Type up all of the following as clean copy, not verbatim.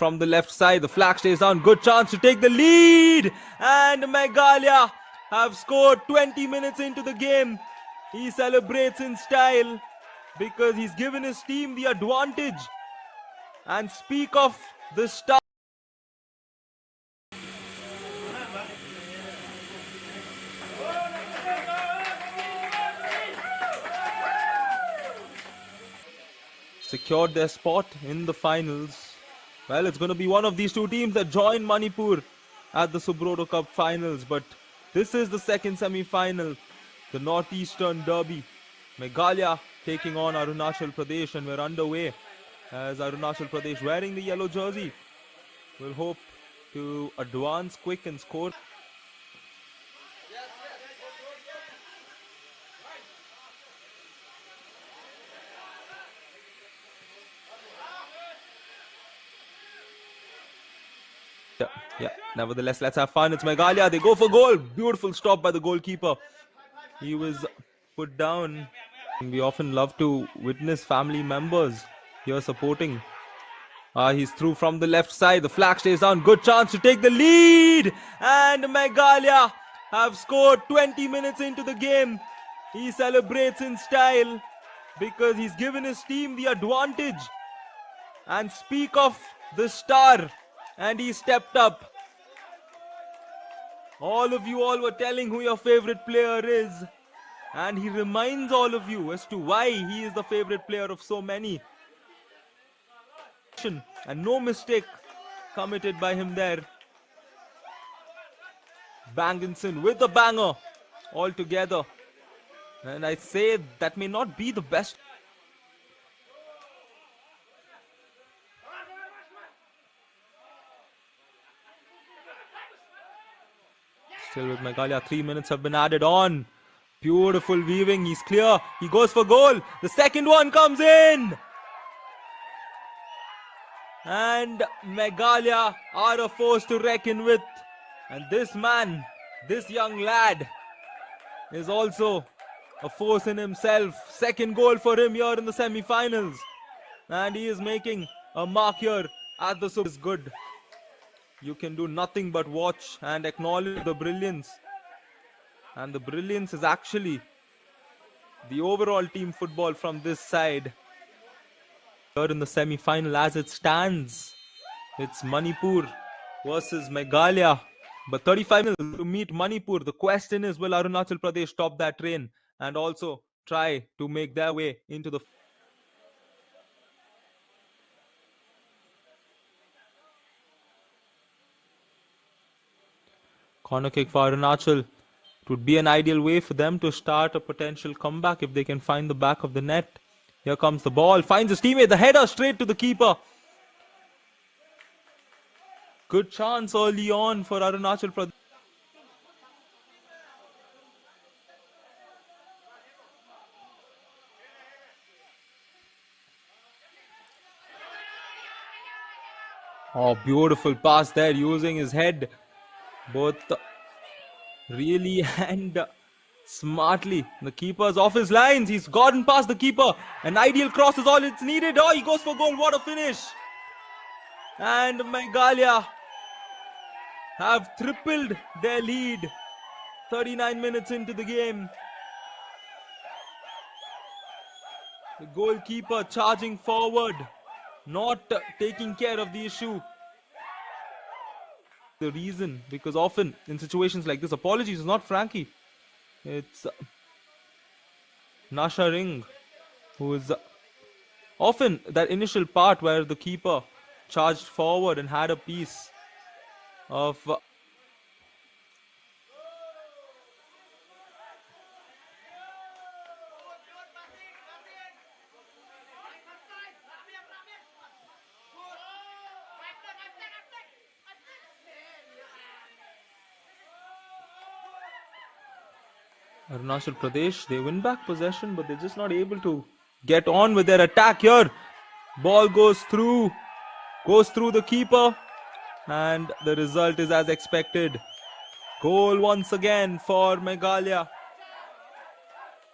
from the left side. The flag stays down. Good chance to take the lead. And Meghaya have scored 20 minutes into the game. He celebrates in style because he's given his team the advantage. And speak of the star. Secured their spot in the finals. Well, it's going to be one of these two teams that join Manipur at the Subroto Cup finals. But this is the second semi-final, the Northeastern Derby. Meghaya taking on Arunachal Pradesh, and we're underway as Arunachal Pradesh, wearing the yellow jersey, will hope to advance quick and score. Yeah, nevertheless, let's have fun. It's Meghaya. They go for goal. Beautiful stop by the goalkeeper. He was put down. We often love to witness family members here supporting. He's through from the left side. The flag stays down. Good chance to take the lead. And Meghaya have scored 20 minutes into the game. He celebrates in style because he's given his team the advantage. And speak of the star. And he stepped up. All of you all were telling who your favorite player is. And he reminds all of you as to why he is the favorite player of so many. And no mistake committed by him there. Banginson with the banger altogether. And I say that may not be the best. Still with Meghaya, 3 minutes have been added on. Beautiful weaving, he's clear, he goes for goal. The second one comes in. And Meghaya are a force to reckon with. And this man, this young lad, is also a force in himself. Second goal for him here in the semi-finals. And he is making a mark here at the Super. Is good. You can do nothing but watch and acknowledge the brilliance. And the brilliance is actually the overall team football from this side. Here in the semi-final as it stands, it's Manipur versus Meghaya. But 35 minutes to meet Manipur. The question is, will Arunachal Pradesh top that train and also try to make their way into the... Corner kick for Arunachal. It would be an ideal way for them to start a potential comeback if they can find the back of the net. Here comes the ball. Finds his teammate. The header straight to the keeper. Good chance early on for Arunachal Pradesh. Oh, beautiful pass there using his head. Both really and smartly. The keeper's off his lines. He's gotten past the keeper. An ideal cross is all it's needed. Oh, he goes for goal. What a finish. And Meghaya have tripled their lead. 39 minutes into the game. The goalkeeper charging forward. Not taking care of the issue. The reason, because often in situations like this, apologies is not Frankie, it's Nasha Ring, who is often that initial part where the keeper charged forward and had a piece of Arunachal Pradesh. They win back possession, but they're just not able to get on with their attack here. Ball goes through the keeper, and the result is as expected. Goal once again for Meghaya.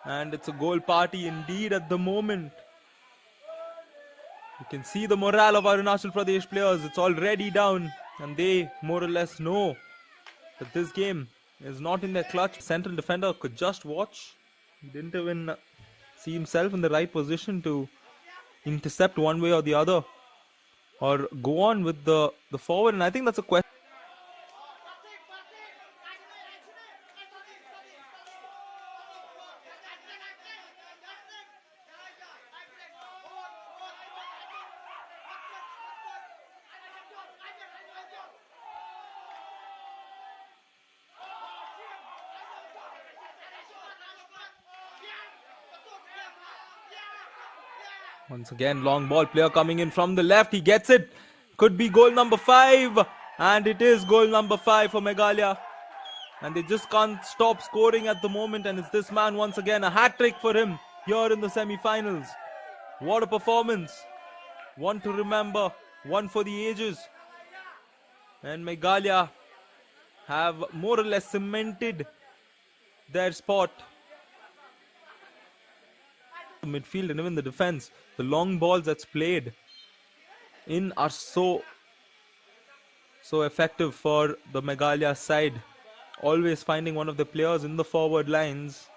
And it's a goal party indeed at the moment. The can see the morale of Arunachal Pradesh players. It's already down, and they more or less know that this game is not in their clutch. Central defender could just watch. He didn't even see himself in the right position to intercept one way or the other, or go on with the forward. And I think that's a question. Once again, long ball, player coming in from the left. He gets it. Could be goal number 5. And it is goal number 5 for Meghaya. And they just can't stop scoring at the moment. And it's this man once again. A hat-trick for him here in the semi-finals. What a performance. One to remember. One for the ages. And Meghaya have more or less cemented their spot. Midfield and even the defense, the long balls that's played in are so effective for the Meghaya side, always finding one of the players in the forward lines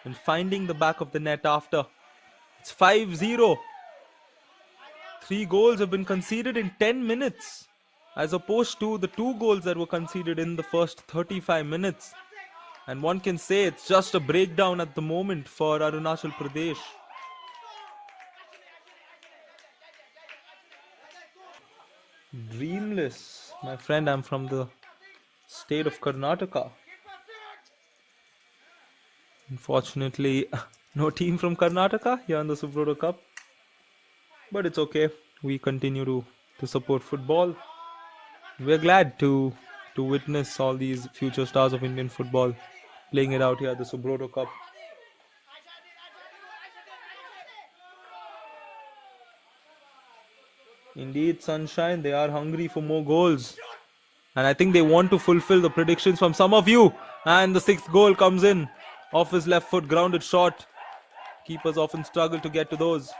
and finding the back of the net after. It's 5-0. 3 goals have been conceded in 10 minutes as opposed to the 2 goals that were conceded in the first 35 minutes. And one can say it's just a breakdown at the moment for Arunachal Pradesh. Dreamless, my friend. I'm from the state of Karnataka. Unfortunately, no team from Karnataka here in the Subroto Cup. But it's okay. We continue to support football. We're glad to witness all these future stars of Indian football playing it out here at the Subroto Cup. Indeed, Sunshine, they are hungry for more goals. And I think they want to fulfill the predictions from some of you. And the 6th goal comes in off his left foot, grounded shot. Keepers often struggle to get to those.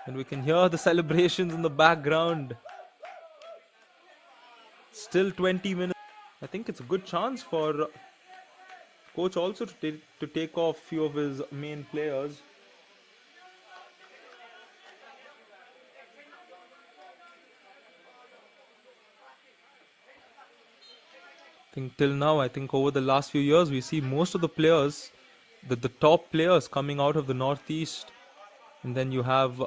And we can hear the celebrations in the background. Still 20 minutes. I think it's a good chance for coach also to take off few of his main players. I think till now, I think over the last few years, we see most of the players, the top players coming out of the northeast. And then you have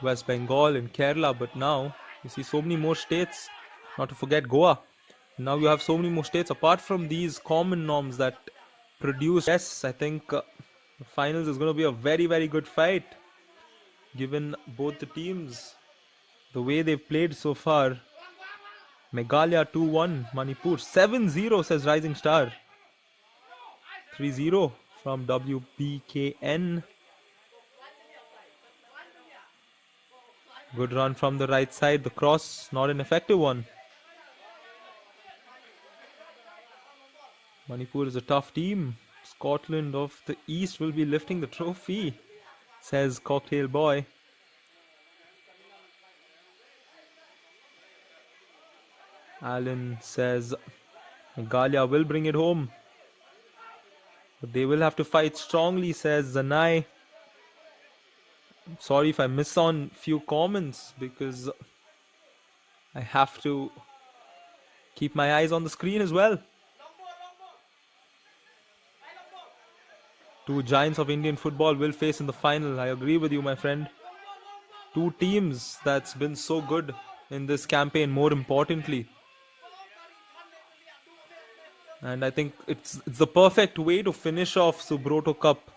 West Bengal and Kerala. But now you see so many more states, not to forget Goa. Now you have so many more states apart from these common norms that produce. Yes, I think the finals is going to be a very, very good fight, given both the teams, the way they've played so far. Meghaya 2-1, Manipur 7-0, says Rising Star. 3-0 from WBKN. Good run from the right side. The cross, not an effective one. Manipur is a tough team. Scotland of the East will be lifting the trophy, says Cocktail Boy. Alan says Meghaya will bring it home, but they will have to fight strongly, says Zanai. I'm sorry if I miss on few comments because I have to keep my eyes on the screen as well. 2 giants of Indian football will face in the final. I agree with you, my friend. 2 teams that's been so good in this campaign, more importantly. And I think it's the perfect way to finish off Subroto Cup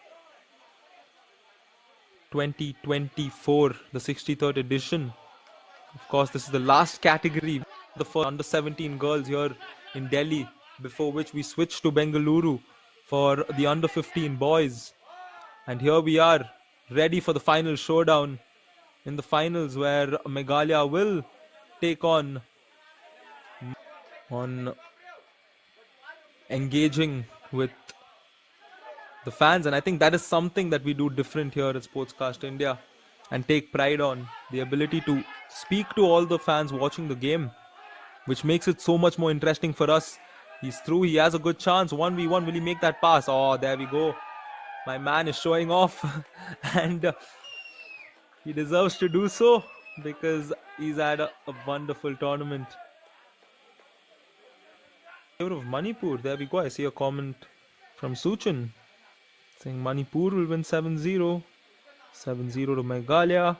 2024, the 63rd edition. Of course, this is the last category, the first under 17 girls here in Delhi, before which we switched to Bengaluru for the under 15 boys. And here we are, ready for the final showdown in the finals, where Meghaya will take on engaging with the fans. And I think that is something that we do different here at Sportscast India. and take pride on. The ability to speak to all the fans watching the game, which makes it so much more interesting for us. He's through. He has a good chance. 1v1. Will he make that pass? Oh, there we go. My man is showing off. And he deserves to do so because he's had a wonderful tournament. Of Manipur. There we go. I see a comment from Suchan saying Manipur will win 7-0. 7-0 to Meghalaya.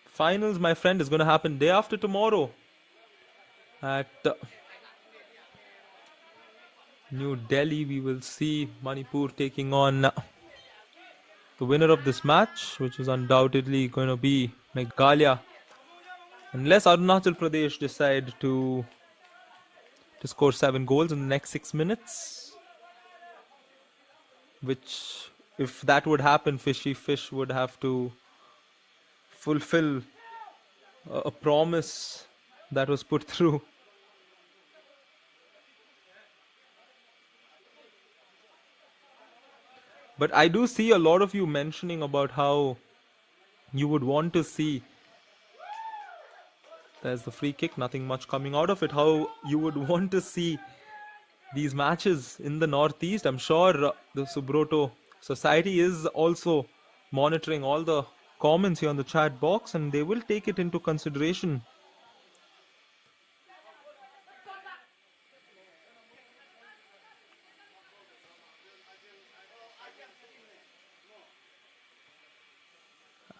Finals, my friend, is going to happen day after tomorrow at New Delhi. We will see Manipur taking on the winner of this match, which is undoubtedly going to be Meghalaya, unless Arunachal Pradesh decide to score 7 goals in the next 6 minutes, which, if that would happen, Fishy Fish would have to fulfill a promise that was put through. But I do see a lot of you mentioning about how you would want to see, there's the free kick, nothing much coming out of it, how you would want to see these matches in the Northeast. I'm sure the Subroto Society is also monitoring all the comments here on the chat box, and they will take it into consideration.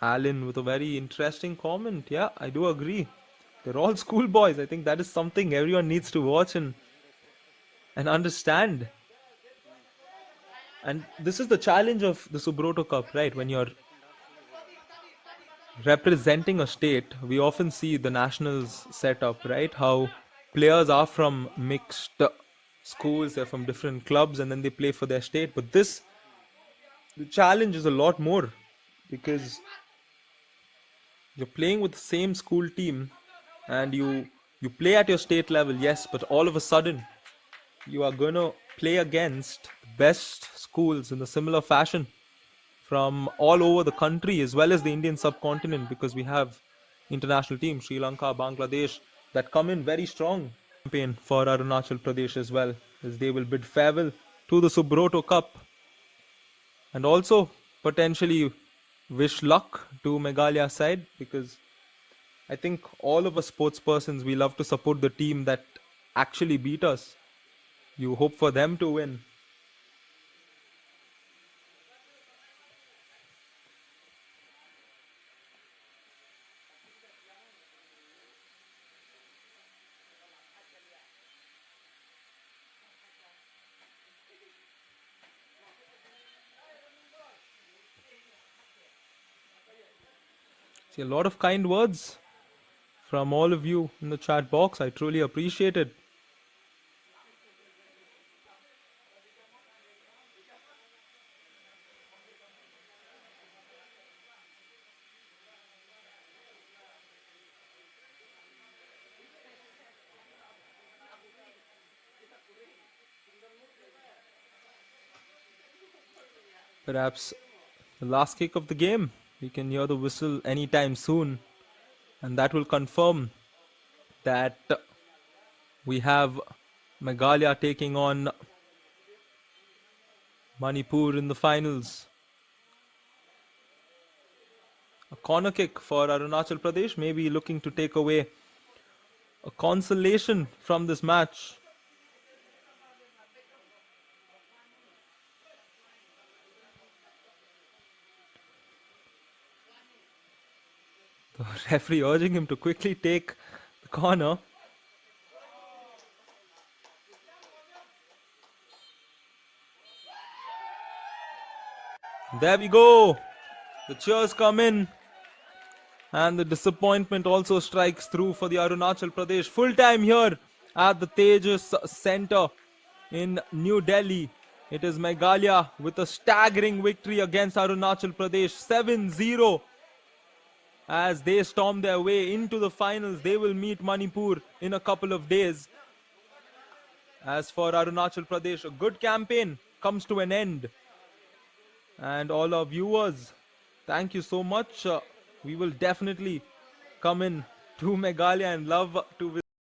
Alan with a very interesting comment. Yeah, I do agree. They're all schoolboys. I think that is something everyone needs to watch and understand. And this is the challenge of the Subroto Cup, right? When you're representing a state, we often see the nationals set up, right? How players are from mixed schools, they're from different clubs, and then they play for their state. But the challenge is a lot more, because you're playing with the same school team and you play at your state level, yes, but all of a sudden you are going to play against the best schools in a similar fashion from all over the country as well as the Indian subcontinent, because we have international teams, Sri Lanka, Bangladesh, that come in very strong. Campaign for Arunachal Pradesh as well, as they will bid farewell to the Subroto Cup and also potentially wish luck to Meghalaya side, because I think all of us sports persons, we love to support the team that actually beat us. You hope for them to win. See a lot of kind words from all of you in the chat box. I truly appreciate it. Perhaps the last kick of the game. We can hear the whistle anytime soon, and that will confirm that we have Meghalaya taking on Manipur in the finals. A corner kick for Arunachal Pradesh, maybe looking to take away a consolation from this match. The referee urging him to quickly take the corner. There we go. The cheers come in. And the disappointment also strikes through for the Arunachal Pradesh. Full time here at the Tejas Center in New Delhi. It is Meghalaya with a staggering victory against Arunachal Pradesh. 7-0. As they storm their way into the finals, they will meet Manipur in a couple of days. As for Arunachal Pradesh, a good campaign comes to an end. and all our viewers, thank you so much. We will definitely come in to Meghalaya and love to visit